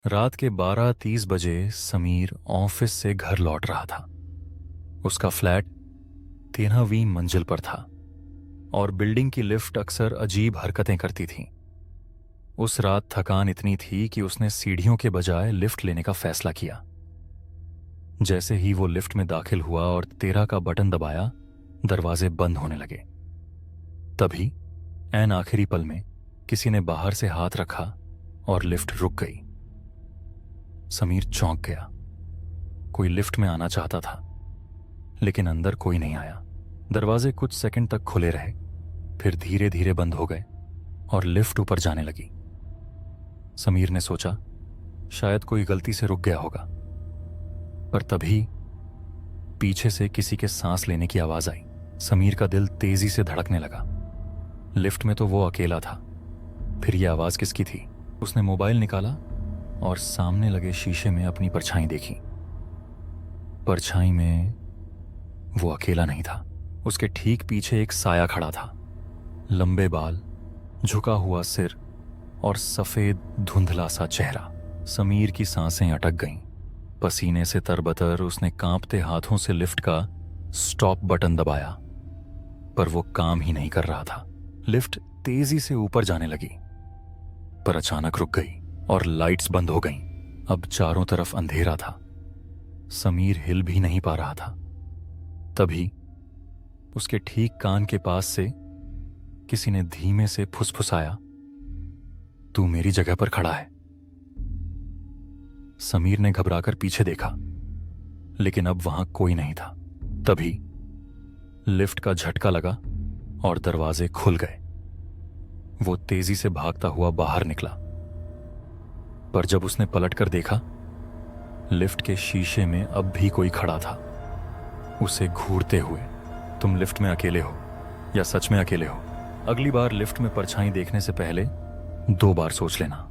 रात के 12:30 बजे समीर ऑफिस से घर लौट रहा था। उसका फ्लैट 13वीं मंजिल पर था और बिल्डिंग की लिफ्ट अक्सर अजीब हरकतें करती थी। उस रात थकान इतनी थी कि उसने सीढ़ियों के बजाय लिफ्ट लेने का फैसला किया। जैसे ही वो लिफ्ट में दाखिल हुआ और 13 का बटन दबाया, दरवाजे बंद होने लगे। तभी ऐन आखिरी पल में किसी ने बाहर से हाथ रखा और लिफ्ट रुक गई। समीर चौंक गया। कोई लिफ्ट में आना चाहता था, लेकिन अंदर कोई नहीं आया। दरवाजे कुछ सेकंड तक खुले रहे, फिर धीरे धीरे बंद हो गए और लिफ्ट ऊपर जाने लगी। समीर ने सोचा शायद कोई गलती से रुक गया होगा, पर तभी पीछे से किसी के सांस लेने की आवाज आई। समीर का दिल तेजी से धड़कने लगा। लिफ्ट में तो वो अकेला था, फिर ये आवाज किसकी थी? उसने मोबाइल निकाला और सामने लगे शीशे में अपनी परछाई देखी। परछाई में वो अकेला नहीं था। उसके ठीक पीछे एक साया खड़ा था। लंबे बाल, झुका हुआ सिर और सफेद धुंधला सा चेहरा। समीर की सांसें अटक गईं। पसीने से तरबतर उसने कांपते हाथों से लिफ्ट का स्टॉप बटन दबाया, पर वो काम ही नहीं कर रहा था। लिफ्ट तेजी से ऊपर जाने लगी, पर अचानक रुक गई और लाइट्स बंद हो गईं। अब चारों तरफ अंधेरा था। समीर हिल भी नहीं पा रहा था। तभी उसके ठीक कान के पास से किसी ने धीमे से फुसफुसाया, तू मेरी जगह पर खड़ा है। समीर ने घबराकर पीछे देखा, लेकिन अब वहां कोई नहीं था। तभी लिफ्ट का झटका लगा और दरवाजे खुल गए। वो तेजी से भागता हुआ बाहर निकला, पर जब उसने पलटकर देखा, लिफ्ट के शीशे में अब भी कोई खड़ा था, उसे घूरते हुए। तुम लिफ्ट में अकेले हो या सच में अकेले हो? अगली बार लिफ्ट में परछाई देखने से पहले 2 बार सोच लेना।